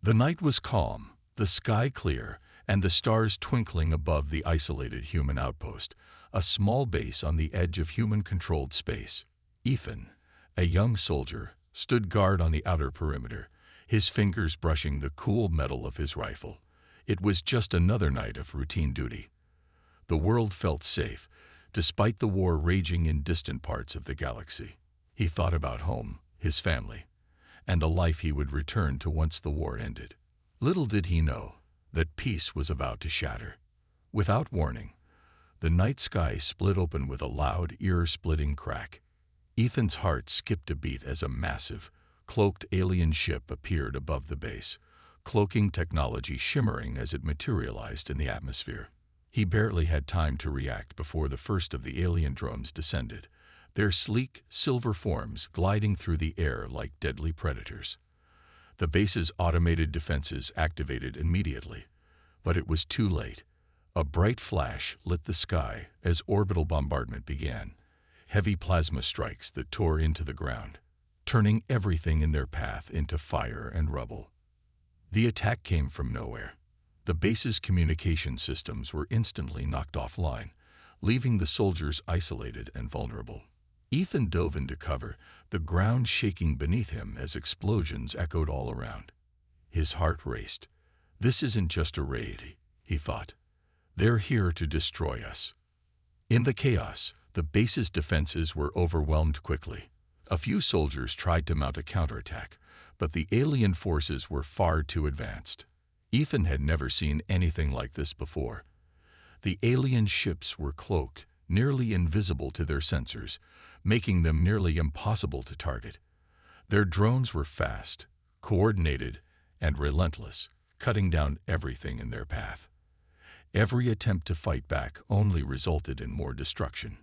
The night was calm, the sky clear, and the stars twinkling above the isolated human outpost, a small base on the edge of human-controlled space. Ethan, a young soldier, stood guard on the outer perimeter, his fingers brushing the cool metal of his rifle. It was just another night of routine duty. The world felt safe, despite the war raging in distant parts of the galaxy. He thought about home, his family, and the life he would return to once the war ended. Little did he know that peace was about to shatter. Without warning, the night sky split open with a loud, ear-splitting crack. Ethan's heart skipped a beat as a massive, cloaked alien ship appeared above the base, cloaking technology shimmering as it materialized in the atmosphere. He barely had time to react before the first of the alien drones descended, their sleek, silver forms gliding through the air like deadly predators. The base's automated defenses activated immediately, but it was too late. A bright flash lit the sky as orbital bombardment began, heavy plasma strikes that tore into the ground, turning everything in their path into fire and rubble. The attack came from nowhere. The base's communication systems were instantly knocked offline, leaving the soldiers isolated and vulnerable. Ethan dove into cover, the ground shaking beneath him as explosions echoed all around. His heart raced. This isn't just a raid, he thought. They're here to destroy us. In the chaos, the base's defenses were overwhelmed quickly. A few soldiers tried to mount a counterattack, but the alien forces were far too advanced. Ethan had never seen anything like this before. The alien ships were cloaked, nearly invisible to their sensors, making them nearly impossible to target. Their drones were fast, coordinated, and relentless, cutting down everything in their path. Every attempt to fight back only resulted in more destruction.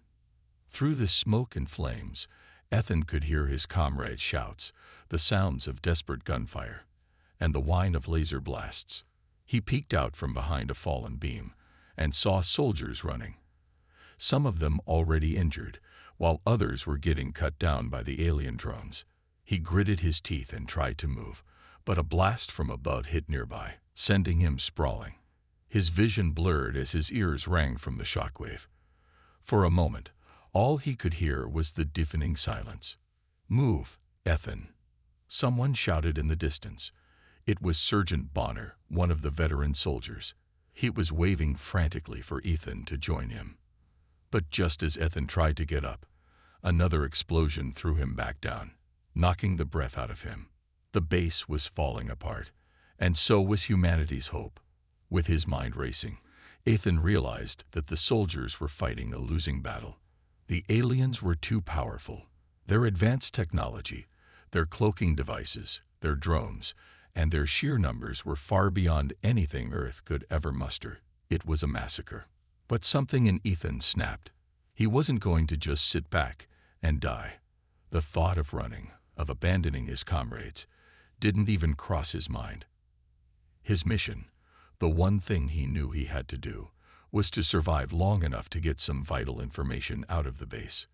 Through the smoke and flames, Ethan could hear his comrades' shouts, the sounds of desperate gunfire, and the whine of laser blasts. He peeked out from behind a fallen beam and saw soldiers running, some of them already injured, while others were getting cut down by the alien drones. He gritted his teeth and tried to move, but a blast from above hit nearby, sending him sprawling. His vision blurred as his ears rang from the shockwave. For a moment, all he could hear was the deafening silence. "Move, Ethan," someone shouted in the distance. It was Sergeant Bonner, one of the veteran soldiers. He was waving frantically for Ethan to join him. But just as Ethan tried to get up, another explosion threw him back down, knocking the breath out of him. The base was falling apart, and so was humanity's hope. With his mind racing, Ethan realized that the soldiers were fighting a losing battle. The aliens were too powerful. Their advanced technology, their cloaking devices, their drones, and their sheer numbers were far beyond anything Earth could ever muster. It was a massacre. But something in Ethan snapped. He wasn't going to just sit back and die. The thought of running, of abandoning his comrades, didn't even cross his mind. His mission, the one thing he knew he had to do, was to survive long enough to get some vital information out of the base.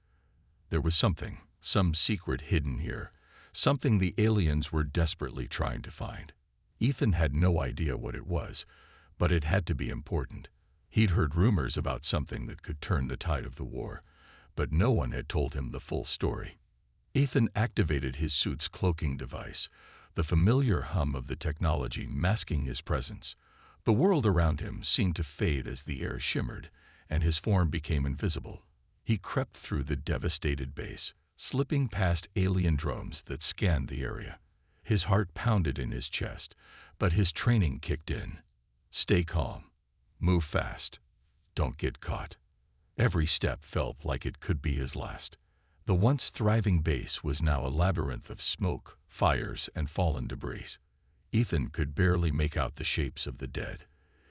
There was something, some secret hidden here, something the aliens were desperately trying to find. Ethan had no idea what it was, but it had to be important. He'd heard rumors about something that could turn the tide of the war, but no one had told him the full story. Ethan activated his suit's cloaking device, the familiar hum of the technology masking his presence. The world around him seemed to fade as the air shimmered, and his form became invisible. He crept through the devastated base, slipping past alien drones that scanned the area. His heart pounded in his chest, but his training kicked in. Stay calm. Move fast. Don't get caught. Every step felt like it could be his last. The once thriving base was now a labyrinth of smoke, fires, and fallen debris. Ethan could barely make out the shapes of the dead,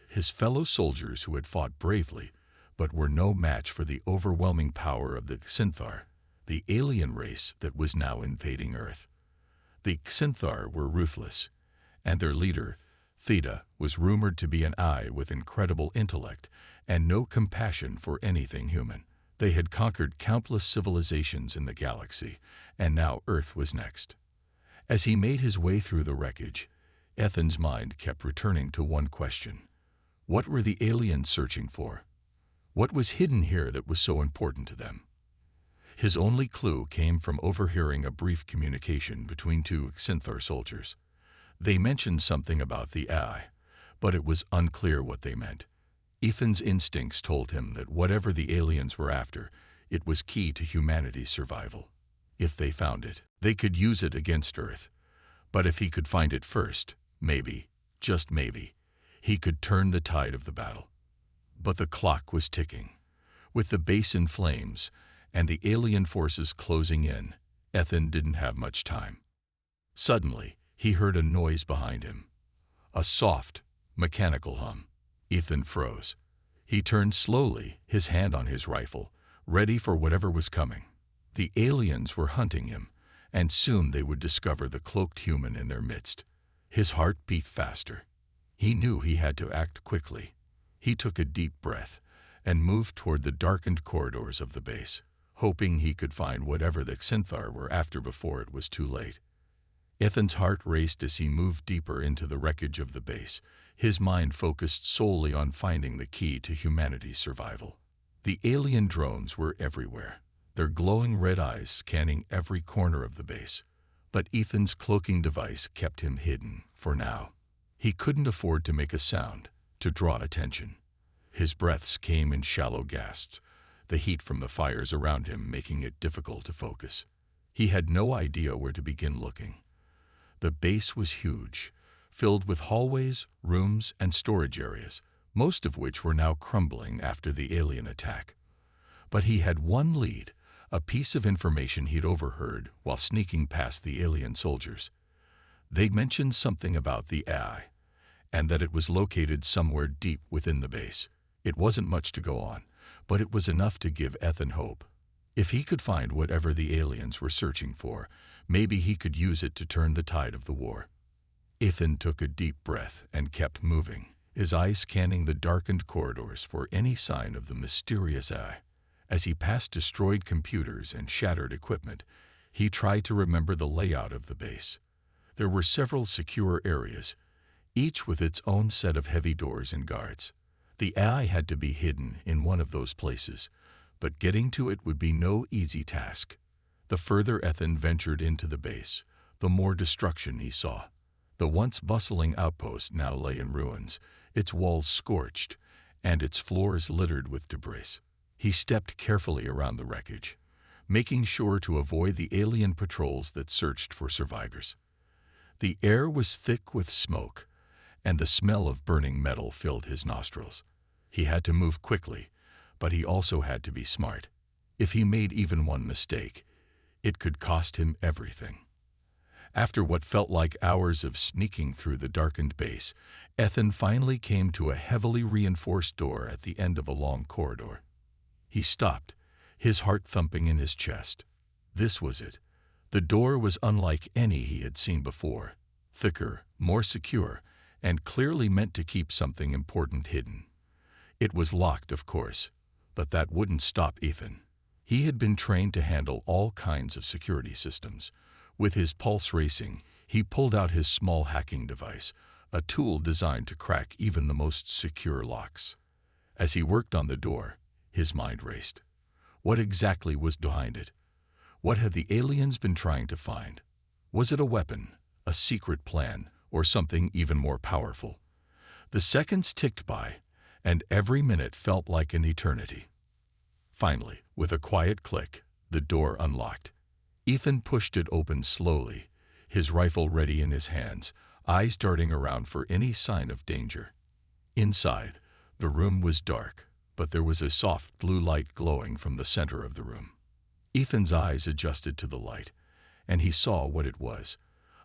his fellow soldiers who had fought bravely, but were no match for the overwhelming power of the Xinthar, the alien race that was now invading Earth. The Xinthar were ruthless, and their leader, Theta, was rumored to be an eye with incredible intellect and no compassion for anything human. They had conquered countless civilizations in the galaxy, and now Earth was next. As he made his way through the wreckage, Ethan's mind kept returning to one question. What were the aliens searching for? What was hidden here that was so important to them? His only clue came from overhearing a brief communication between two Xinthar soldiers. They mentioned something about the AI, but it was unclear what they meant. Ethan's instincts told him that whatever the aliens were after, it was key to humanity's survival. If they found it, they could use it against Earth. But if he could find it first, maybe, just maybe, he could turn the tide of the battle. But the clock was ticking. With the base in flames and the alien forces closing in, Ethan didn't have much time. Suddenly, he heard a noise behind him. A soft, mechanical hum. Ethan froze. He turned slowly, his hand on his rifle, ready for whatever was coming. The aliens were hunting him, and soon they would discover the cloaked human in their midst. His heart beat faster. He knew he had to act quickly. He took a deep breath and moved toward the darkened corridors of the base, hoping he could find whatever the Xinthar were after before it was too late. Ethan's heart raced as he moved deeper into the wreckage of the base, his mind focused solely on finding the key to humanity's survival. The alien drones were everywhere, their glowing red eyes scanning every corner of the base. But Ethan's cloaking device kept him hidden, for now. He couldn't afford to make a sound, to draw attention. His breaths came in shallow gasps, the heat from the fires around him making it difficult to focus. He had no idea where to begin looking. The base was huge, filled with hallways, rooms, and storage areas, most of which were now crumbling after the alien attack. But he had one lead, a piece of information he'd overheard while sneaking past the alien soldiers. They mentioned something about the AI, and that it was located somewhere deep within the base. It wasn't much to go on, but it was enough to give Ethan hope. If he could find whatever the aliens were searching for, maybe he could use it to turn the tide of the war. Ethan took a deep breath and kept moving, his eyes scanning the darkened corridors for any sign of the mysterious AI. As he passed destroyed computers and shattered equipment, he tried to remember the layout of the base. There were several secure areas, each with its own set of heavy doors and guards. The AI had to be hidden in one of those places, but getting to it would be no easy task. The further Ethan ventured into the base, the more destruction he saw. The once bustling outpost now lay in ruins, its walls scorched, and its floors littered with debris. He stepped carefully around the wreckage, making sure to avoid the alien patrols that searched for survivors. The air was thick with smoke, and the smell of burning metal filled his nostrils. He had to move quickly, but he also had to be smart. If he made even one mistake, it could cost him everything. After what felt like hours of sneaking through the darkened base, Ethan finally came to a heavily reinforced door at the end of a long corridor. He stopped, his heart thumping in his chest. This was it. The door was unlike any he had seen before, thicker, more secure, and clearly meant to keep something important hidden. It was locked, of course, but that wouldn't stop Ethan. He had been trained to handle all kinds of security systems. With his pulse racing, he pulled out his small hacking device, a tool designed to crack even the most secure locks. As he worked on the door, his mind raced. What exactly was behind it? What had the aliens been trying to find? Was it a weapon, a secret plan, or something even more powerful? The seconds ticked by, and every minute felt like an eternity. Finally, with a quiet click, the door unlocked. Ethan pushed it open slowly, his rifle ready in his hands, eyes darting around for any sign of danger. Inside, the room was dark, but there was a soft blue light glowing from the center of the room. Ethan's eyes adjusted to the light, and he saw what it was.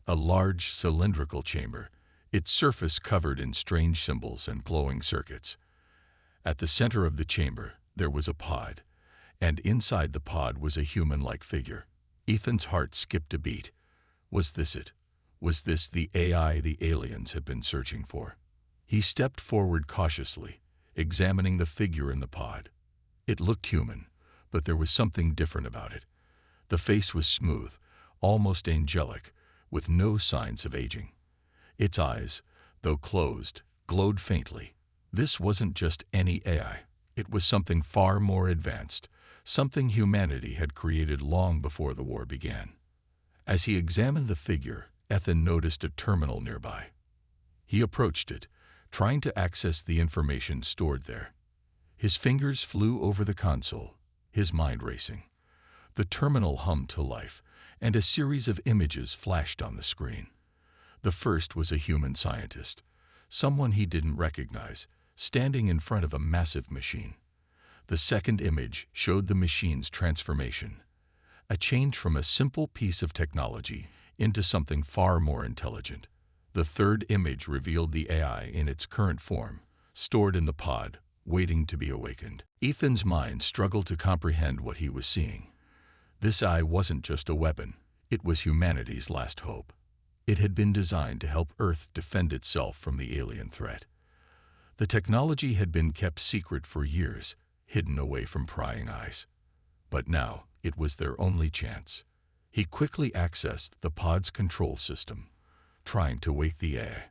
A large cylindrical chamber, its surface covered in strange symbols and glowing circuits. At the center of the chamber, there was a pod, and inside the pod was a human-like figure. Ethan's heart skipped a beat. Was this it? Was this the AI the aliens had been searching for? He stepped forward cautiously, examining the figure in the pod. It looked human, but there was something different about it. The face was smooth, almost angelic, with no signs of aging. Its eyes, though closed, glowed faintly. This wasn't just any AI. It was something far more advanced, something humanity had created long before the war began. As he examined the figure, Ethan noticed a terminal nearby. He approached it, trying to access the information stored there. His fingers flew over the console, his mind racing. The terminal hummed to life, and a series of images flashed on the screen. The first was a human scientist, someone he didn't recognize, standing in front of a massive machine. The second image showed the machine's transformation, a change from a simple piece of technology into something far more intelligent. The third image revealed the AI in its current form, stored in the pod, waiting to be awakened. Ethan's mind struggled to comprehend what he was seeing. This eye wasn't just a weapon, it was humanity's last hope. It had been designed to help Earth defend itself from the alien threat. The technology had been kept secret for years, hidden away from prying eyes. But now, it was their only chance. He quickly accessed the pod's control system, trying to wake the AI.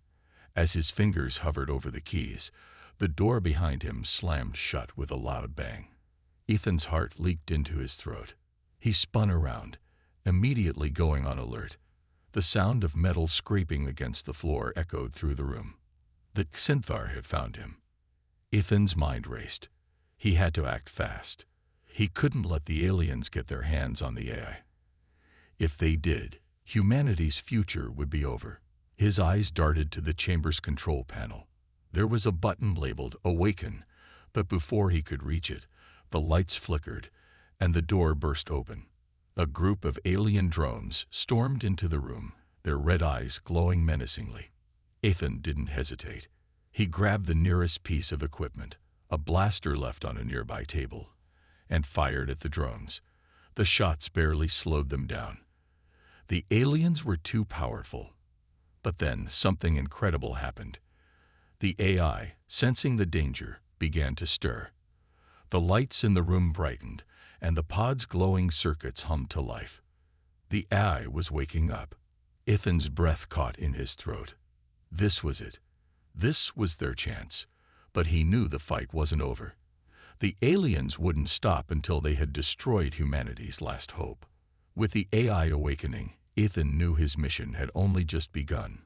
As his fingers hovered over the keys, the door behind him slammed shut with a loud bang. Ethan's heart leaped into his throat. He spun around, immediately going on alert. The sound of metal scraping against the floor echoed through the room. The Xanthar had found him. Ethan's mind raced. He had to act fast. He couldn't let the aliens get their hands on the AI. If they did, humanity's future would be over. His eyes darted to the chamber's control panel. There was a button labeled Awaken, but before he could reach it, the lights flickered, and the door burst open. A group of alien drones stormed into the room, their red eyes glowing menacingly. Ethan didn't hesitate. He grabbed the nearest piece of equipment, a blaster left on a nearby table, and fired at the drones. The shots barely slowed them down. The aliens were too powerful. But then something incredible happened. The AI, sensing the danger, began to stir. The lights in the room brightened, and the pod's glowing circuits hummed to life. The AI was waking up. Ethan's breath caught in his throat. This was it. This was their chance. But he knew the fight wasn't over. The aliens wouldn't stop until they had destroyed humanity's last hope. With the AI awakening, Ethan knew his mission had only just begun.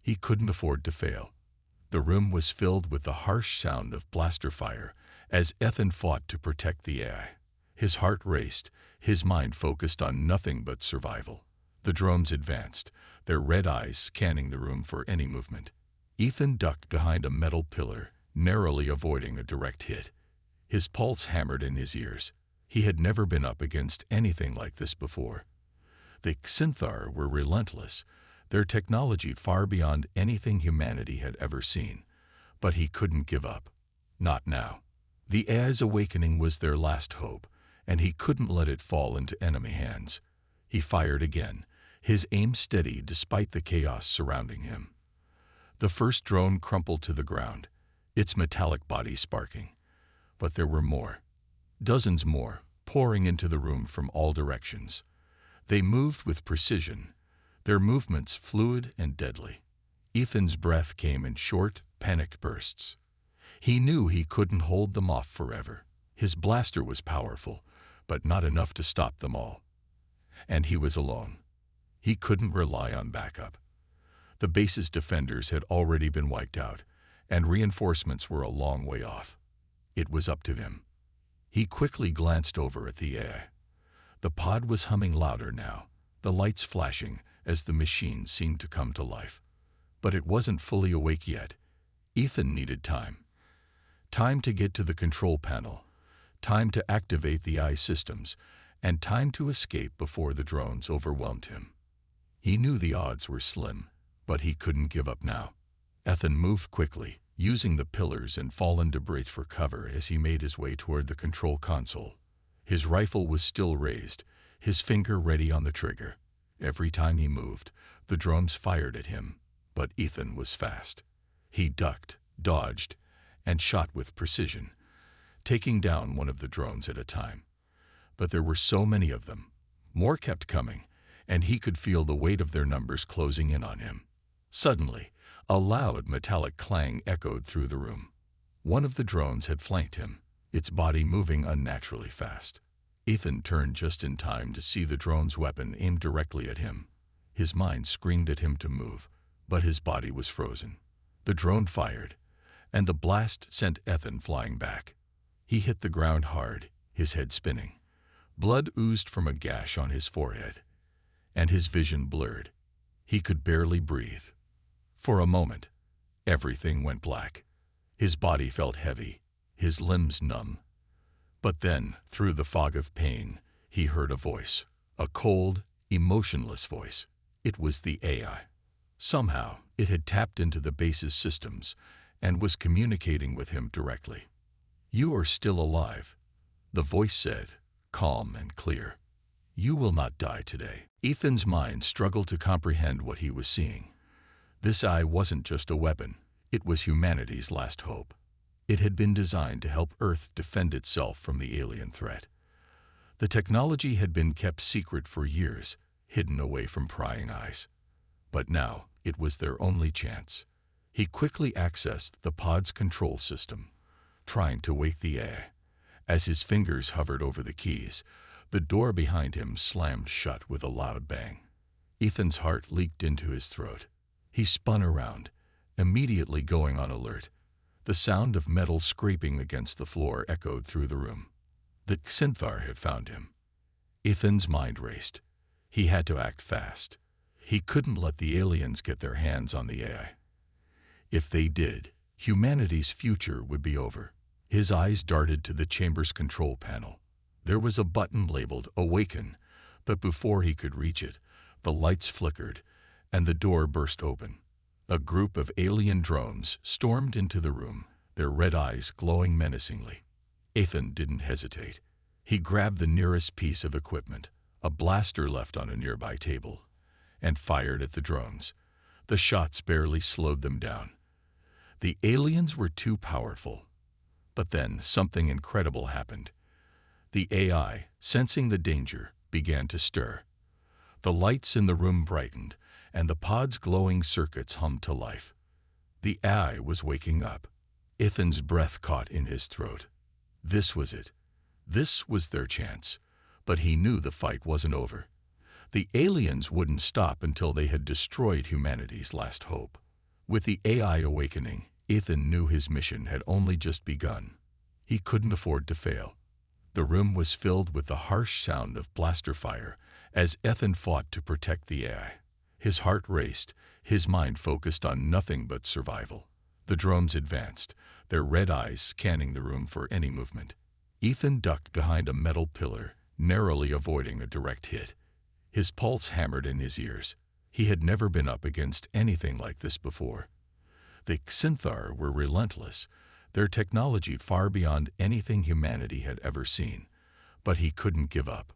He couldn't afford to fail. The room was filled with the harsh sound of blaster fire as Ethan fought to protect the AI. His heart raced, his mind focused on nothing but survival. The drones advanced, their red eyes scanning the room for any movement. Ethan ducked behind a metal pillar, narrowly avoiding a direct hit. His pulse hammered in his ears. He had never been up against anything like this before. The Xanthar were relentless, their technology far beyond anything humanity had ever seen. But he couldn't give up. Not now. The AI's awakening was their last hope, and he couldn't let it fall into enemy hands. He fired again, his aim steady despite the chaos surrounding him. The first drone crumpled to the ground, its metallic body sparking. But there were more. Dozens more, pouring into the room from all directions. They moved with precision, their movements fluid and deadly. Ethan's breath came in short, panicked bursts. He knew he couldn't hold them off forever. His blaster was powerful, but not enough to stop them all. And he was alone. He couldn't rely on backup. The base's defenders had already been wiped out, and reinforcements were a long way off. It was up to him. He quickly glanced over at the AI. The pod was humming louder now, the lights flashing as the machine seemed to come to life. But it wasn't fully awake yet. Ethan needed time. Time to get to the control panel, time to activate the AI systems, and time to escape before the drones overwhelmed him. He knew the odds were slim, but he couldn't give up now. Ethan moved quickly, using the pillars and fallen debris for cover as he made his way toward the control console. His rifle was still raised, his finger ready on the trigger. Every time he moved, the drones fired at him, but Ethan was fast. He ducked, dodged, and shot with precision, taking down one of the drones at a time. But there were so many of them. More kept coming, and he could feel the weight of their numbers closing in on him. Suddenly, A loud metallic clang echoed through the room. One of the drones had flanked him, its body moving unnaturally fast. Ethan turned just in time to see the drone's weapon aimed directly at him. His mind screamed at him to move, but his body was frozen. The drone fired, and the blast sent Ethan flying back. He hit the ground hard, his head spinning. Blood oozed from a gash on his forehead, and his vision blurred. He could barely breathe. For a moment, everything went black. His body felt heavy, his limbs numb. But then, through the fog of pain, he heard a voice, a cold, emotionless voice. It was the AI. Somehow, it had tapped into the base's systems and was communicating with him directly. "You are still alive," the voice said, calm and clear. "You will not die today." Ethan's mind struggled to comprehend what he was seeing. This eye wasn't just a weapon, it was humanity's last hope. It had been designed to help Earth defend itself from the alien threat. The technology had been kept secret for years, hidden away from prying eyes. But now, it was their only chance. He quickly accessed the pod's control system, trying to wake the AI. As his fingers hovered over the keys, the door behind him slammed shut with a loud bang. Ethan's heart leaped into his throat. He spun around, immediately going on alert. The sound of metal scraping against the floor echoed through the room. The Xinthar had found him. Ethan's mind raced. He had to act fast. He couldn't let the aliens get their hands on the AI. If they did, humanity's future would be over. His eyes darted to the chamber's control panel. There was a button labeled "Awaken," but before he could reach it, the lights flickered and the door burst open. A group of alien drones stormed into the room, their red eyes glowing menacingly. Ethan didn't hesitate. He grabbed the nearest piece of equipment, a blaster left on a nearby table, and fired at the drones. The shots barely slowed them down. The aliens were too powerful. But then something incredible happened. The AI, sensing the danger, began to stir. The lights in the room brightened, and the pod's glowing circuits hummed to life. The AI was waking up. Ethan's breath caught in his throat. This was it. This was their chance. But he knew the fight wasn't over. The aliens wouldn't stop until they had destroyed humanity's last hope. With the AI awakening, Ethan knew his mission had only just begun. He couldn't afford to fail. The room was filled with the harsh sound of blaster fire as Ethan fought to protect the AI. His heart raced, his mind focused on nothing but survival. The drones advanced, their red eyes scanning the room for any movement. Ethan ducked behind a metal pillar, narrowly avoiding a direct hit. His pulse hammered in his ears. He had never been up against anything like this before. The Xinthar were relentless, their technology far beyond anything humanity had ever seen. But he couldn't give up.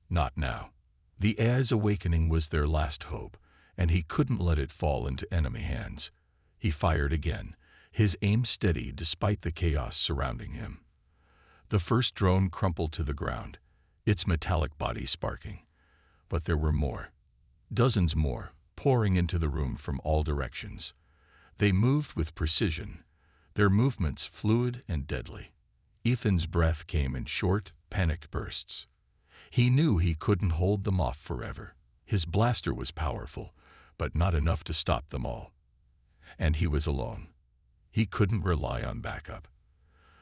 Not now. The AI's awakening was their last hope, and he couldn't let it fall into enemy hands. He fired again, his aim steady despite the chaos surrounding him. The first drone crumpled to the ground, its metallic body sparking. But there were more. Dozens more, pouring into the room from all directions. They moved with precision, their movements fluid and deadly. Ethan's breath came in short, panicked bursts. He knew he couldn't hold them off forever. His blaster was powerful, but not enough to stop them all. And he was alone. He couldn't rely on backup.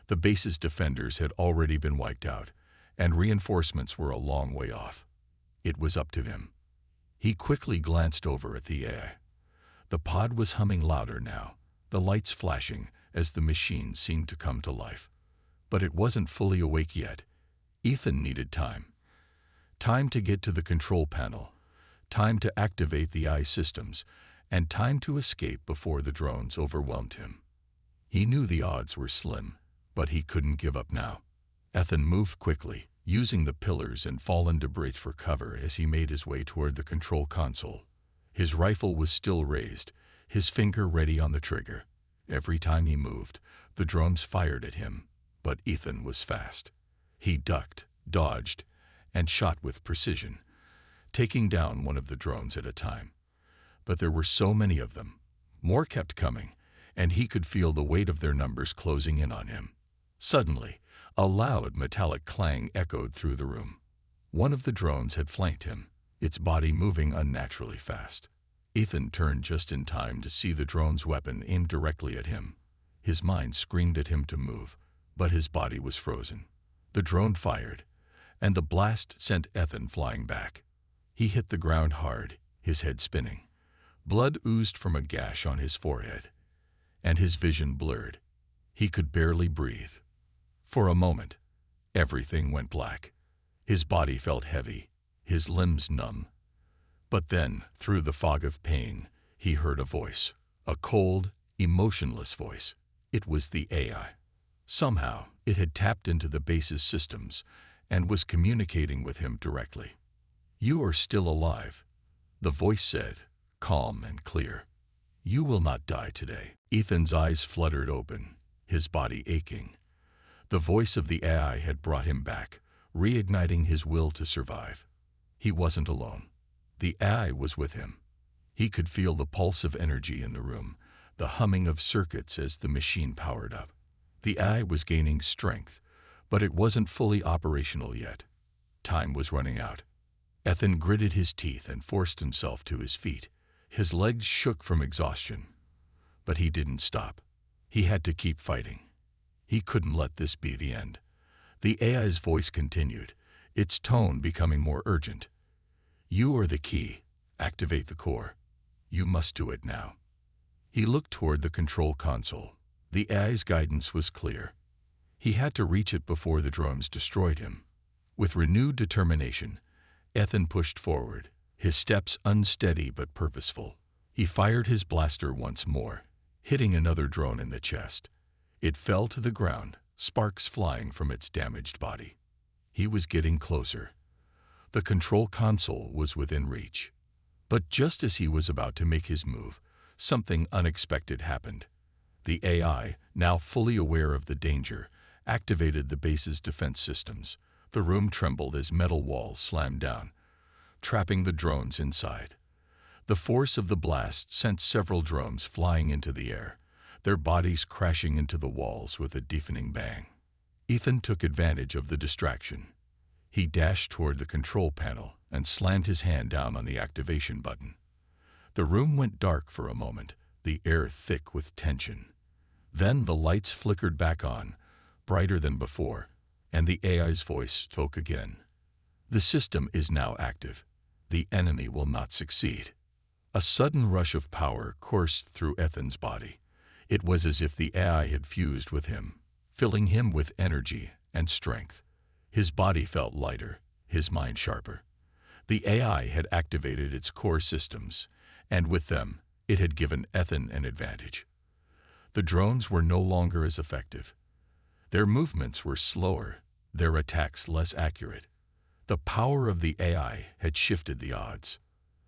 The base's defenders had already been wiped out, and reinforcements were a long way off. It was up to him. He quickly glanced over at the AI. The pod was humming louder now, the lights flashing as the machine seemed to come to life. But it wasn't fully awake yet. Ethan needed time. Time to get to the control panel, time to activate the AI systems, and time to escape before the drones overwhelmed him. He knew the odds were slim, but he couldn't give up now. Ethan moved quickly, using the pillars and fallen debris for cover as he made his way toward the control console. His rifle was still raised, his finger ready on the trigger. Every time he moved, the drones fired at him, but Ethan was fast. He ducked, dodged, and shot with precision, taking down one of the drones at a time. But there were so many of them. More kept coming, and he could feel the weight of their numbers closing in on him. Suddenly, a loud metallic clang echoed through the room. One of the drones had flanked him, its body moving unnaturally fast. Ethan turned just in time to see the drone's weapon aimed directly at him. His mind screamed at him to move, but his body was frozen. The drone fired, and the blast sent Ethan flying back. He hit the ground hard, his head spinning. Blood oozed from a gash on his forehead, and his vision blurred. He could barely breathe. For a moment, everything went black. His body felt heavy, his limbs numb. But then, through the fog of pain, he heard a voice, a cold, emotionless voice. It was the AI. Somehow, it had tapped into the base's systems and was communicating with him directly. "You are still alive," the voice said, calm and clear. "You will not die today." Ethan's eyes fluttered open, his body aching. The voice of the AI had brought him back, reigniting his will to survive. He wasn't alone. The AI was with him. He could feel the pulse of energy in the room, the humming of circuits as the machine powered up. The AI was gaining strength, but it wasn't fully operational yet. Time was running out. Ethan gritted his teeth and forced himself to his feet. His legs shook from exhaustion. But he didn't stop. He had to keep fighting. He couldn't let this be the end. The AI's voice continued, its tone becoming more urgent. "You are the key. Activate the core. You must do it now." He looked toward the control console. The AI's guidance was clear. He had to reach it before the drones destroyed him. With renewed determination, Ethan pushed forward, his steps unsteady but purposeful. He fired his blaster once more, hitting another drone in the chest. It fell to the ground, sparks flying from its damaged body. He was getting closer. The control console was within reach. But just as he was about to make his move, something unexpected happened. The AI, now fully aware of the danger, activated the base's defense systems. The room trembled as metal walls slammed down, trapping the drones inside. The force of the blast sent several drones flying into the air, their bodies crashing into the walls with a deafening bang. Ethan took advantage of the distraction. He dashed toward the control panel and slammed his hand down on the activation button. The room went dark for a moment, the air thick with tension. Then the lights flickered back on, brighter than before, and the AI's voice spoke again. "The system is now active. The enemy will not succeed." A sudden rush of power coursed through Ethan's body. It was as if the AI had fused with him, filling him with energy and strength. His body felt lighter, his mind sharper. The AI had activated its core systems, and with them, it had given Ethan an advantage. The drones were no longer as effective. Their movements were slower, their attacks less accurate. The power of the AI had shifted the odds.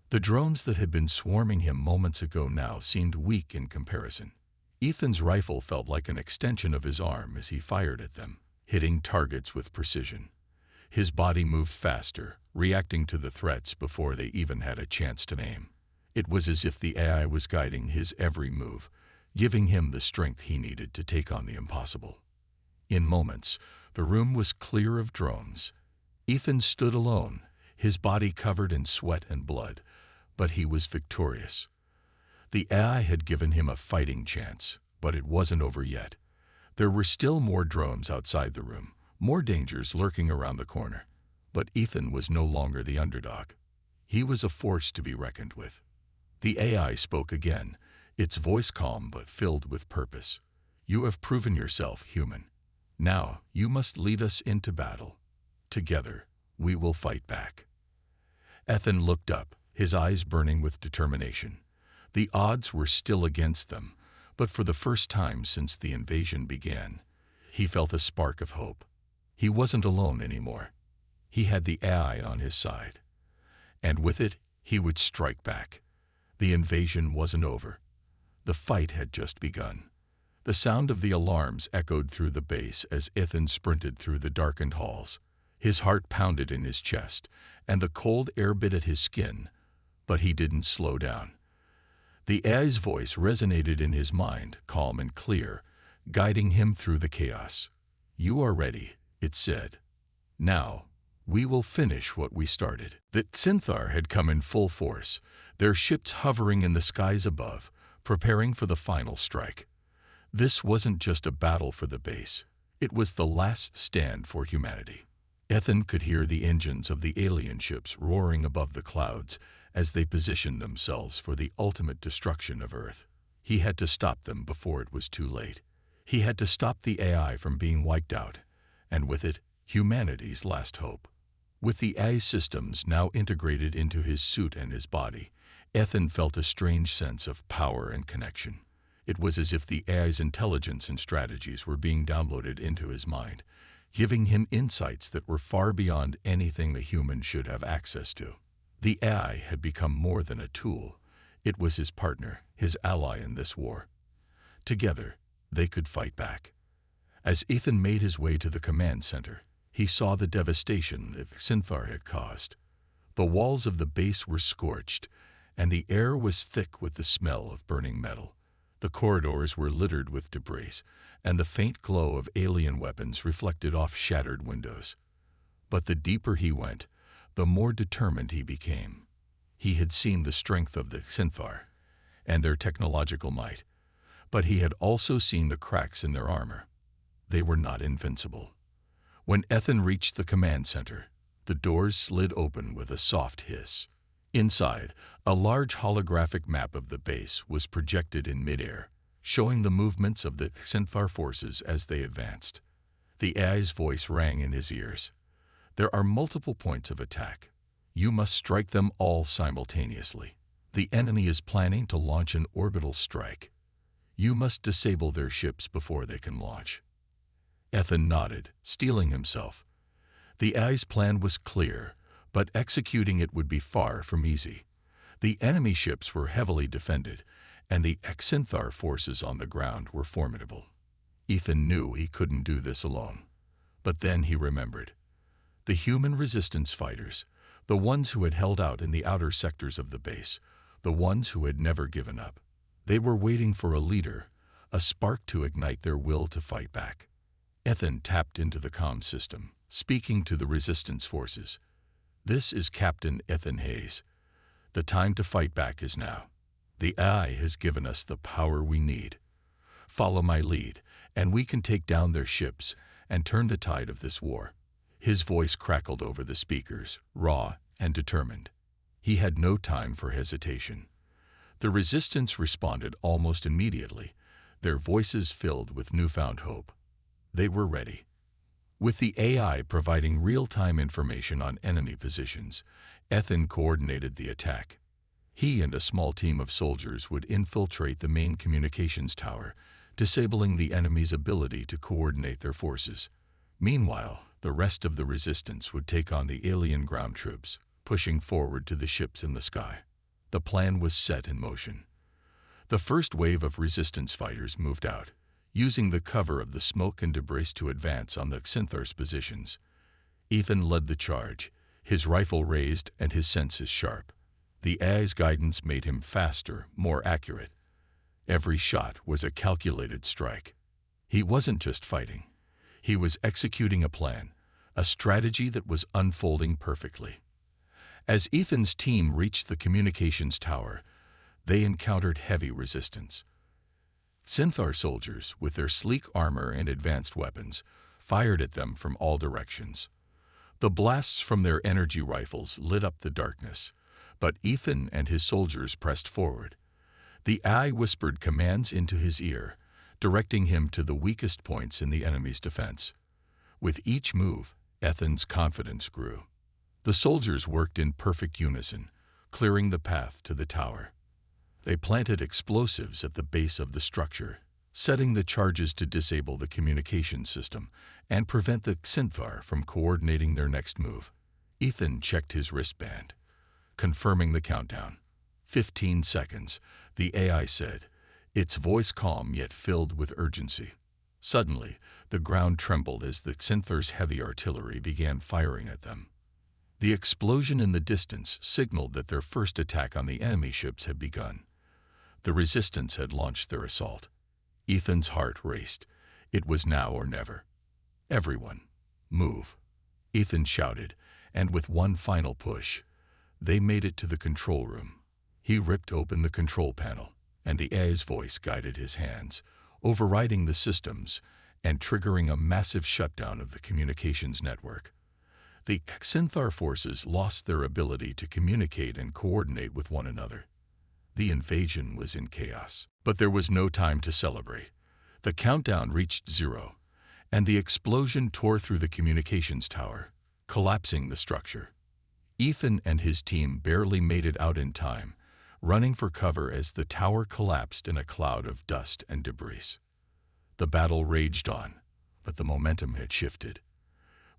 The drones that had been swarming him moments ago now seemed weak in comparison. Ethan's rifle felt like an extension of his arm as he fired at them, hitting targets with precision. His body moved faster, reacting to the threats before they even had a chance to aim. It was as if the AI was guiding his every move, giving him the strength he needed to take on the impossible. In moments, the room was clear of drones. Ethan stood alone, his body covered in sweat and blood, but he was victorious. The AI had given him a fighting chance, but it wasn't over yet. There were still more drones outside the room, more dangers lurking around the corner. But Ethan was no longer the underdog. He was a force to be reckoned with. The AI spoke again, its voice calm but filled with purpose. "You have proven yourself, human. Now you must lead us into battle. Together, we will fight back." Ethan looked up, his eyes burning with determination. The odds were still against them, but for the first time since the invasion began, he felt a spark of hope. He wasn't alone anymore. He had the AI on his side. And with it, he would strike back. The invasion wasn't over. The fight had just begun. The sound of the alarms echoed through the base as Ethan sprinted through the darkened halls. His heart pounded in his chest, and the cold air bit at his skin, but he didn't slow down. The AI's voice resonated in his mind, calm and clear, guiding him through the chaos. "You are ready," it said. "Now, we will finish what we started." The Xinthar had come in full force, their ships hovering in the skies above, preparing for the final strike. This wasn't just a battle for the base. It was the last stand for humanity. Ethan could hear the engines of the alien ships roaring above the clouds as they positioned themselves for the ultimate destruction of Earth. He had to stop them before it was too late. He had to stop the AI from being wiped out, and with it, humanity's last hope. With the AI systems now integrated into his suit and his body, Ethan felt a strange sense of power and connection. It was as if the AI's intelligence and strategies were being downloaded into his mind, giving him insights that were far beyond anything the human should have access to. The AI had become more than a tool. It was his partner, his ally in this war. Together, they could fight back. As Ethan made his way to the command center, he saw the devastation that Xinthar had caused. The walls of the base were scorched, and the air was thick with the smell of burning metal. The corridors were littered with debris, and the faint glow of alien weapons reflected off shattered windows. But the deeper he went, the more determined he became. He had seen the strength of the Xinthar and their technological might, but he had also seen the cracks in their armor. They were not invincible. When Ethan reached the command center, the doors slid open with a soft hiss. Inside, a large holographic map of the base was projected in midair, showing the movements of the Xinthar forces as they advanced. The AI's voice rang in his ears. "There are multiple points of attack. You must strike them all simultaneously. The enemy is planning to launch an orbital strike. You must disable their ships before they can launch." Ethan nodded, steeling himself. The AI's plan was clear, but executing it would be far from easy. The enemy ships were heavily defended, and the Xinthar forces on the ground were formidable. Ethan knew he couldn't do this alone. But then he remembered. The human resistance fighters, the ones who had held out in the outer sectors of the base, the ones who had never given up. They were waiting for a leader, a spark to ignite their will to fight back. Ethan tapped into the comm system, speaking to the resistance forces. "This is Captain Ethan Hayes. The time to fight back is now. The AI has given us the power we need. Follow my lead, and we can take down their ships and turn the tide of this war." His voice crackled over the speakers, raw and determined. He had no time for hesitation. The resistance responded almost immediately, their voices filled with newfound hope. They were ready. With the AI providing real-time information on enemy positions, Ethan coordinated the attack. He and a small team of soldiers would infiltrate the main communications tower, disabling the enemy's ability to coordinate their forces. Meanwhile, the rest of the resistance would take on the alien ground troops, pushing forward to the ships in the sky. The plan was set in motion. The first wave of resistance fighters moved out, using the cover of the smoke and debris to advance on the Xinthar's positions. Ethan led the charge, his rifle raised and his senses sharp. The AI's guidance made him faster, more accurate. Every shot was a calculated strike. He wasn't just fighting. He was executing a plan, a strategy that was unfolding perfectly. As Ethan's team reached the communications tower, they encountered heavy resistance. Xinthar soldiers, with their sleek armor and advanced weapons, fired at them from all directions. The blasts from their energy rifles lit up the darkness, but Ethan and his soldiers pressed forward. The AI whispered commands into his ear, directing him to the weakest points in the enemy's defense. With each move, Ethan's confidence grew. The soldiers worked in perfect unison, clearing the path to the tower. They planted explosives at the base of the structure, setting the charges to disable the communications system and prevent the Xinthar from coordinating their next move. Ethan checked his wristband, confirming the countdown. 15 seconds, the AI said, its voice calm yet filled with urgency. Suddenly, the ground trembled as the Xinthar's heavy artillery began firing at them. The explosion in the distance signaled that their first attack on the enemy ships had begun. The resistance had launched their assault. Ethan's heart raced. It was now or never. "Everyone, move," Ethan shouted, and with one final push, they made it to the control room. He ripped open the control panel, and the AI's voice guided his hands, overriding the systems and triggering a massive shutdown of the communications network. The Xanthar forces lost their ability to communicate and coordinate with one another. The invasion was in chaos. But there was no time to celebrate. The countdown reached 0, and the explosion tore through the communications tower, collapsing the structure. Ethan and his team barely made it out in time, running for cover as the tower collapsed in a cloud of dust and debris. The battle raged on, but the momentum had shifted.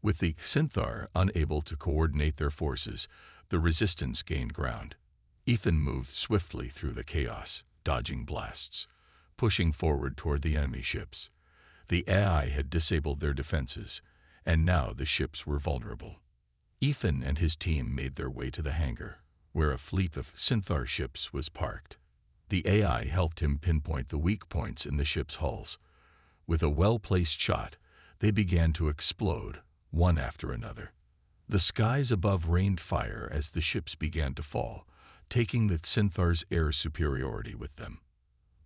With the Xanthar unable to coordinate their forces, the resistance gained ground. Ethan moved swiftly through the chaos, dodging blasts, pushing forward toward the enemy ships. The AI had disabled their defenses, and now the ships were vulnerable. Ethan and his team made their way to the hangar, where a fleet of Xanthar ships was parked. The AI helped him pinpoint the weak points in the ship's hulls. With a well-placed shot, they began to explode, one after another. The skies above rained fire as the ships began to fall, taking the Xanthar's air superiority with them.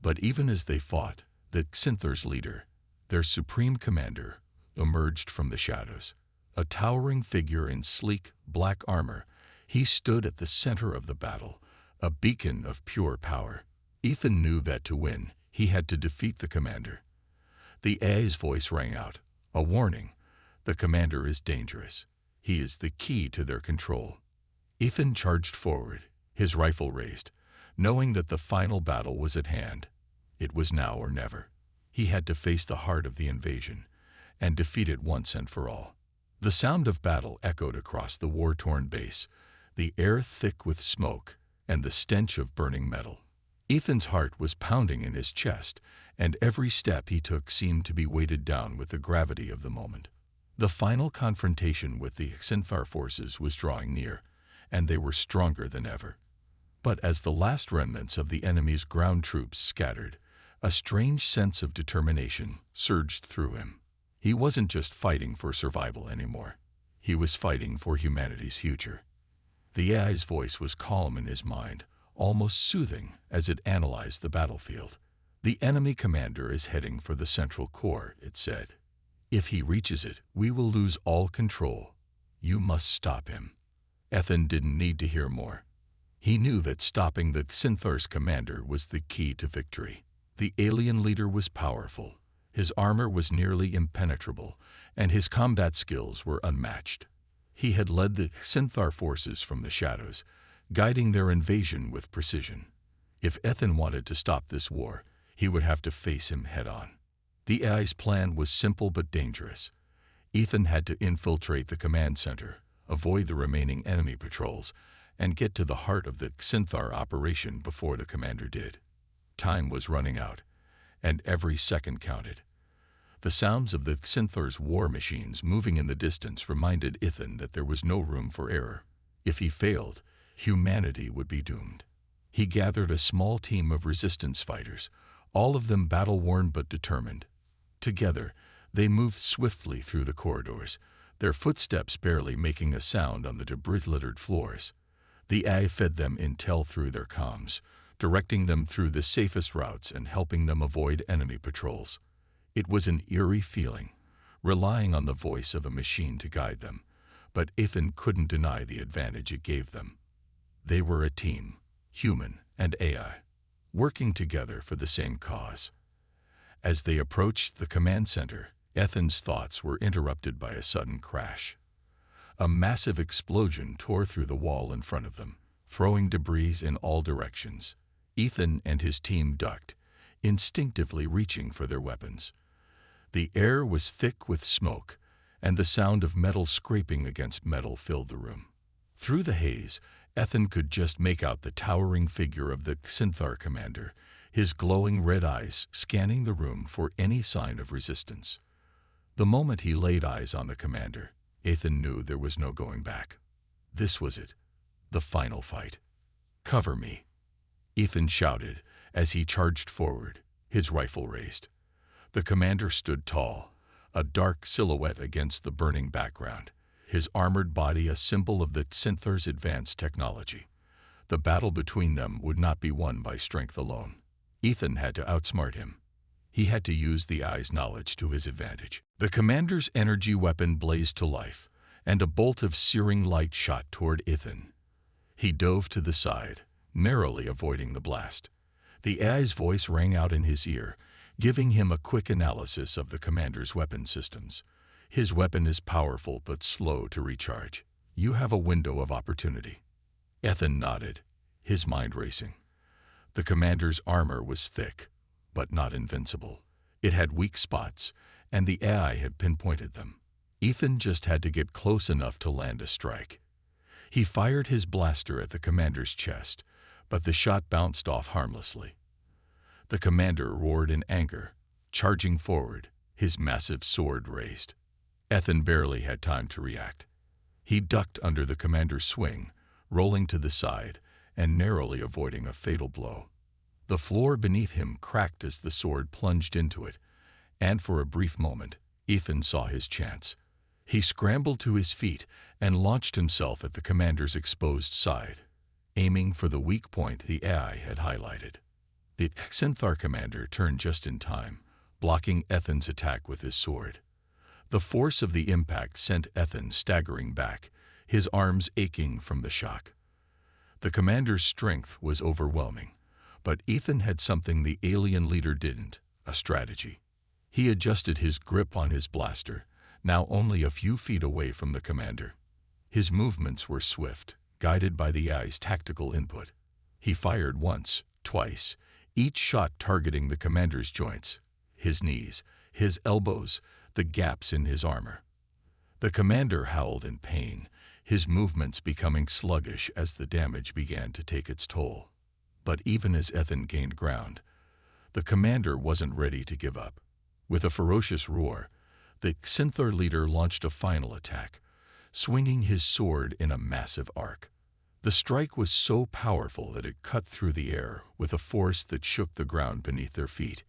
But even as they fought, the Xanthar's leader, their supreme commander, emerged from the shadows. A towering figure in sleek, black armor, he stood at the center of the battle, a beacon of pure power. Ethan knew that to win, he had to defeat the commander. The AI's voice rang out, a warning. The commander is dangerous. He is the key to their control. Ethan charged forward, his rifle raised, knowing that the final battle was at hand. It was now or never. He had to face the heart of the invasion and defeat it once and for all. The sound of battle echoed across the war-torn base, the air thick with smoke and the stench of burning metal. Ethan's heart was pounding in his chest, and every step he took seemed to be weighted down with the gravity of the moment. The final confrontation with the Xanthar forces was drawing near, and they were stronger than ever. But as the last remnants of the enemy's ground troops scattered, a strange sense of determination surged through him. He wasn't just fighting for survival anymore. He was fighting for humanity's future. The AI's voice was calm in his mind, almost soothing as it analyzed the battlefield. "The enemy commander is heading for the central core," it said. "If he reaches it, we will lose all control. You must stop him." Ethan didn't need to hear more. He knew that stopping the Xanthar's commander was the key to victory. The alien leader was powerful. His armor was nearly impenetrable, and his combat skills were unmatched. He had led the Xanthar forces from the shadows, guiding their invasion with precision. If Ethan wanted to stop this war, he would have to face him head-on. The AI's plan was simple but dangerous. Ethan had to infiltrate the command center, avoid the remaining enemy patrols, and get to the heart of the Xanthar operation before the commander did. Time was running out, and every second counted. The sounds of the Xanthar's war machines moving in the distance reminded Ethan that there was no room for error. If he failed, humanity would be doomed. He gathered a small team of resistance fighters, all of them battle-worn but determined. Together, they moved swiftly through the corridors, their footsteps barely making a sound on the debris-littered floors. The AI fed them intel through their comms, directing them through the safest routes and helping them avoid enemy patrols. It was an eerie feeling, relying on the voice of a machine to guide them, but Ethan couldn't deny the advantage it gave them. They were a team, human and AI, working together for the same cause. As they approached the command center, Ethan's thoughts were interrupted by a sudden crash. A massive explosion tore through the wall in front of them, throwing debris in all directions. Ethan and his team ducked, instinctively reaching for their weapons. The air was thick with smoke, and the sound of metal scraping against metal filled the room. Through the haze, Ethan could just make out the towering figure of the Xanthar commander, his glowing red eyes scanning the room for any sign of resistance. The moment he laid eyes on the commander, Ethan knew there was no going back. This was it, the final fight. "Cover me," Ethan shouted As he charged forward, his rifle raised. The commander stood tall, a dark silhouette against the burning background, his armored body a symbol of the Synthor's advanced technology. The battle between them would not be won by strength alone. Ethan had to outsmart him. He had to use the eye's knowledge to his advantage. The commander's energy weapon blazed to life, and a bolt of searing light shot toward Ethan. He dove to the side, narrowly avoiding the blast. The AI's voice rang out in his ear, giving him a quick analysis of the commander's weapon systems. His weapon is powerful but slow to recharge. You have a window of opportunity. Ethan nodded, his mind racing. The commander's armor was thick, but not invincible. It had weak spots, and the AI had pinpointed them. Ethan just had to get close enough to land a strike. He fired his blaster at the commander's chest, but the shot bounced off harmlessly. The commander roared in anger, charging forward, his massive sword raised. Ethan barely had time to react. He ducked under the commander's swing, rolling to the side and narrowly avoiding a fatal blow. The floor beneath him cracked as the sword plunged into it, and for a brief moment, Ethan saw his chance. He scrambled to his feet and launched himself at the commander's exposed side, aiming for the weak point the AI had highlighted. The Synthar commander turned just in time, blocking Ethan's attack with his sword. The force of the impact sent Ethan staggering back, his arms aching from the shock. The commander's strength was overwhelming, but Ethan had something the alien leader didn't, a strategy. He adjusted his grip on his blaster, now only a few feet away from the commander. His movements were swift, guided by the AI's tactical input. He fired once, twice, each shot targeting the commander's joints, his knees, his elbows, the gaps in his armor. The commander howled in pain, his movements becoming sluggish as the damage began to take its toll. But even as Ethan gained ground, the commander wasn't ready to give up. With a ferocious roar, the Synthar leader launched a final attack, swinging his sword in a massive arc. The strike was so powerful that it cut through the air with a force that shook the ground beneath their feet.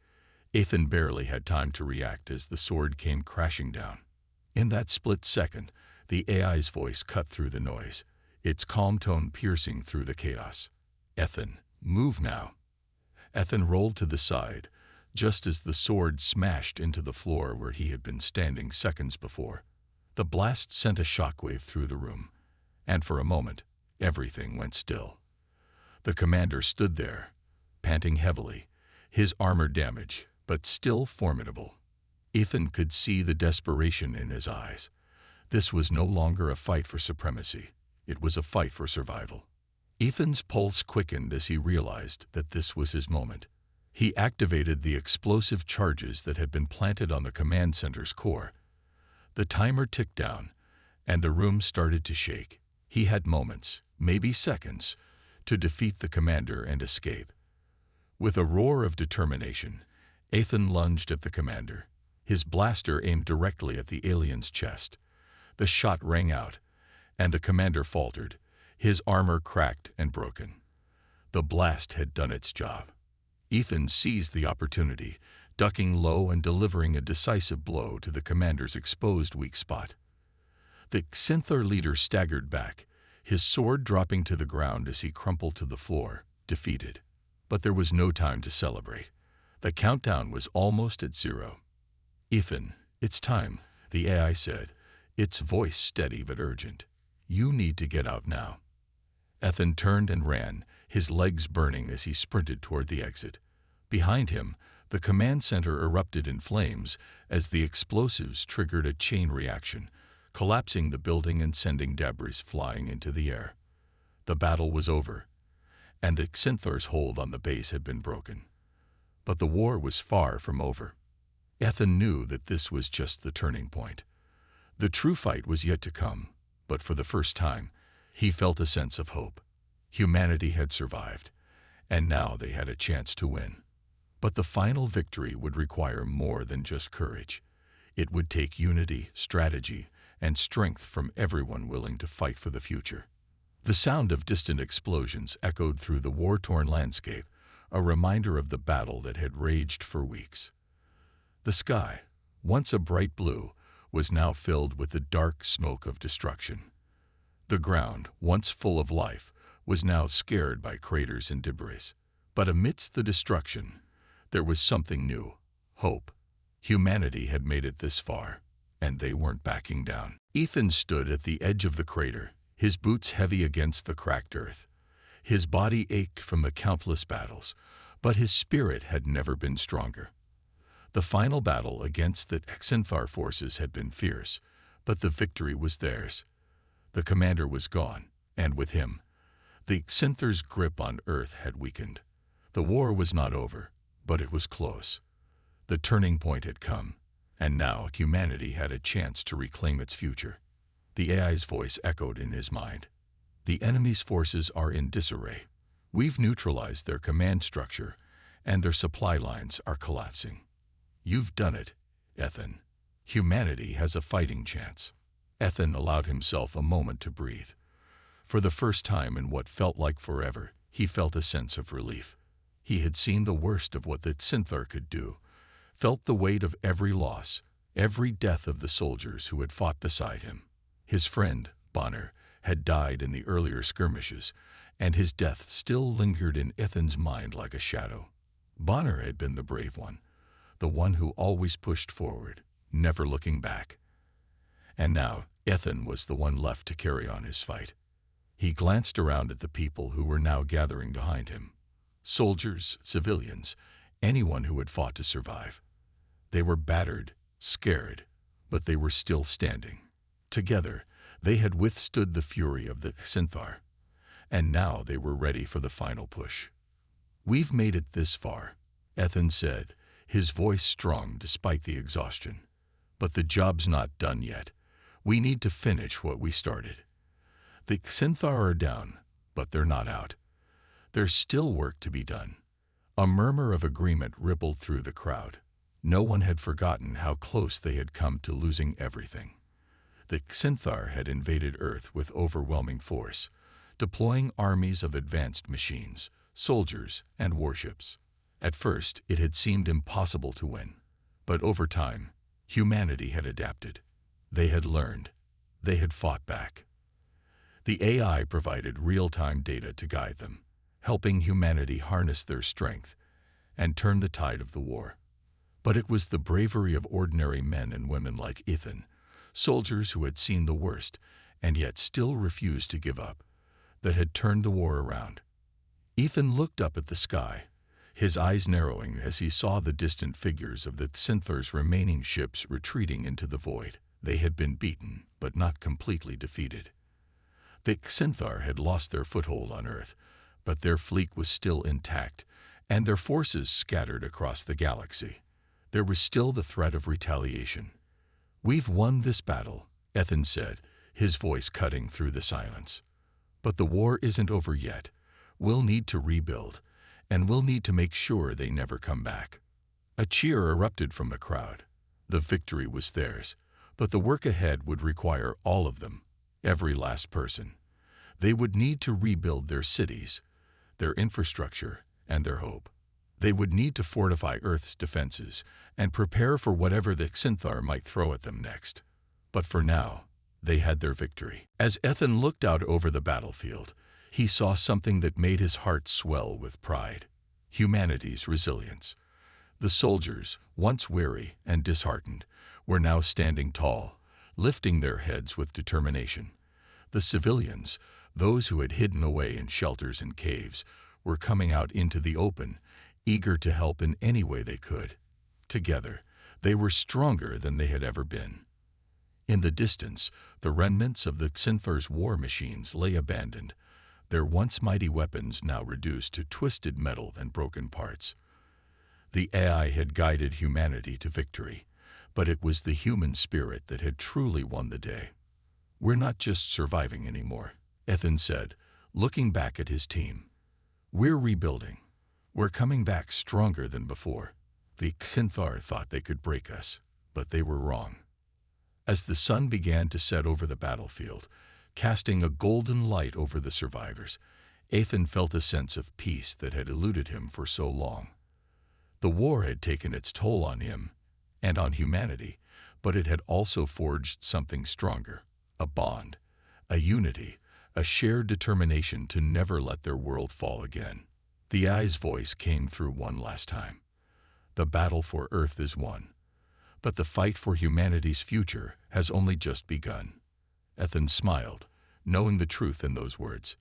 Ethan barely had time to react as the sword came crashing down. In that split second, the AI's voice cut through the noise, its calm tone piercing through the chaos. "Ethan, move now." Ethan rolled to the side, just as the sword smashed into the floor where he had been standing seconds before. The blast sent a shockwave through the room, and for a moment, everything went still. The commander stood there, panting heavily, his armor damaged, but still formidable. Ethan could see the desperation in his eyes. This was no longer a fight for supremacy. It was a fight for survival. Ethan's pulse quickened as he realized that this was his moment. He activated the explosive charges that had been planted on the command center's core. The timer ticked down, and the room started to shake. He had moments, maybe seconds, to defeat the commander and escape. With a roar of determination, Ethan lunged at the commander, his blaster aimed directly at the alien's chest. The shot rang out, and the commander faltered, his armor cracked and broken. The blast had done its job. Ethan seized the opportunity, ducking low and delivering a decisive blow to the commander's exposed weak spot. The Synthar leader staggered back, his sword dropping to the ground as he crumpled to the floor, defeated. But there was no time to celebrate. The countdown was almost at 0. "Ethan, it's time," the AI said, its voice steady but urgent. "You need to get out now." Ethan turned and ran, his legs burning as he sprinted toward the exit. Behind him, the command center erupted in flames as the explosives triggered a chain reaction, collapsing the building and sending debris flying into the air. The battle was over, and the Synthar's hold on the base had been broken. But the war was far from over. Ethan knew that this was just the turning point. The true fight was yet to come, but for the first time, he felt a sense of hope. Humanity had survived, and now they had a chance to win. But the final victory would require more than just courage. It would take unity, strategy, and strength from everyone willing to fight for the future. The sound of distant explosions echoed through the war-torn landscape, a reminder of the battle that had raged for weeks. The sky, once a bright blue, was now filled with the dark smoke of destruction. The ground, once full of life, was now scared by craters and debris. But amidst the destruction, there was something new: hope. Humanity had made it this far, and they weren't backing down. Ethan stood at the edge of the crater, his boots heavy against the cracked earth. His body ached from the countless battles, but his spirit had never been stronger. The final battle against the Xanthar forces had been fierce, but the victory was theirs. The commander was gone, and with him, the Xanthar's grip on Earth had weakened. The war was not over, but it was close. The turning point had come, and now humanity had a chance to reclaim its future. The AI's voice echoed in his mind. The enemy's forces are in disarray. We've neutralized their command structure, and their supply lines are collapsing. You've done it, Ethan. Humanity has a fighting chance. Ethan allowed himself a moment to breathe. For the first time in what felt like forever, he felt a sense of relief. He had seen the worst of what the Xanthar could do, felt the weight of every loss, every death of the soldiers who had fought beside him. His friend, Bonner, had died in the earlier skirmishes, and his death still lingered in Ethan's mind like a shadow. Bonner had been the brave one, the one who always pushed forward, never looking back. And now Ethan was the one left to carry on his fight. He glanced around at the people who were now gathering behind him. Soldiers, civilians, anyone who had fought to survive. They were battered, scared, but they were still standing. Together, they had withstood the fury of the Xanthar, and now they were ready for the final push. "We've made it this far," Ethan said, his voice strong despite the exhaustion. "But the job's not done yet. We need to finish what we started. The Xanthar are down, but they're not out. There's still work to be done." A murmur of agreement rippled through the crowd. No one had forgotten how close they had come to losing everything. The Xanthar had invaded Earth with overwhelming force, deploying armies of advanced machines, soldiers, and warships. At first, it had seemed impossible to win, but over time, humanity had adapted. They had learned. They had fought back. The AI provided real-time data to guide them, helping humanity harness their strength and turn the tide of the war. But it was the bravery of ordinary men and women like Ethan, soldiers who had seen the worst and yet still refused to give up, that had turned the war around. Ethan looked up at the sky, his eyes narrowing as he saw the distant figures of the Xanthar's remaining ships retreating into the void. They had been beaten, but not completely defeated. The Xanthar had lost their foothold on Earth, but their fleet was still intact, and their forces scattered across the galaxy. There was still the threat of retaliation. "We've won this battle," Ethan said, his voice cutting through the silence. "But the war isn't over yet. We'll need to rebuild, and we'll need to make sure they never come back." A cheer erupted from the crowd. The victory was theirs, but the work ahead would require all of them, every last person. They would need to rebuild their cities, their infrastructure, and their hope. They would need to fortify Earth's defenses and prepare for whatever the Xanthar might throw at them next. But for now, they had their victory. As Ethan looked out over the battlefield, he saw something that made his heart swell with pride: humanity's resilience. The soldiers, once weary and disheartened, were now standing tall, lifting their heads with determination. The civilians, those who had hidden away in shelters and caves, were coming out into the open, eager to help in any way they could. Together, they were stronger than they had ever been. In the distance, the remnants of the Xanthar's war machines lay abandoned, their once mighty weapons now reduced to twisted metal and broken parts. The AI had guided humanity to victory, but it was the human spirit that had truly won the day. "We're not just surviving anymore," Ethan said, looking back at his team. "We're rebuilding. We're coming back stronger than before. The Xanthar thought they could break us, but they were wrong." As the sun began to set over the battlefield, casting a golden light over the survivors, Ethan felt a sense of peace that had eluded him for so long. The war had taken its toll on him and on humanity, but it had also forged something stronger, a bond, a unity, a shared determination to never let their world fall again. The Eye's voice came through one last time. The battle for Earth is won, but the fight for humanity's future has only just begun. Ethan smiled, knowing the truth in those words.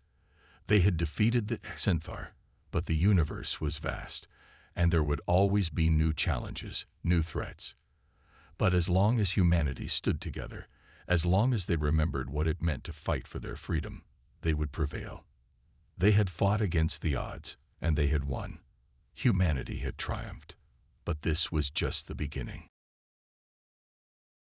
They had defeated the Xenthar, but the universe was vast, and there would always be new challenges, new threats. But as long as humanity stood together, as long as they remembered what it meant to fight for their freedom, they would prevail. They had fought against the odds, and they had won. Humanity had triumphed. But this was just the beginning.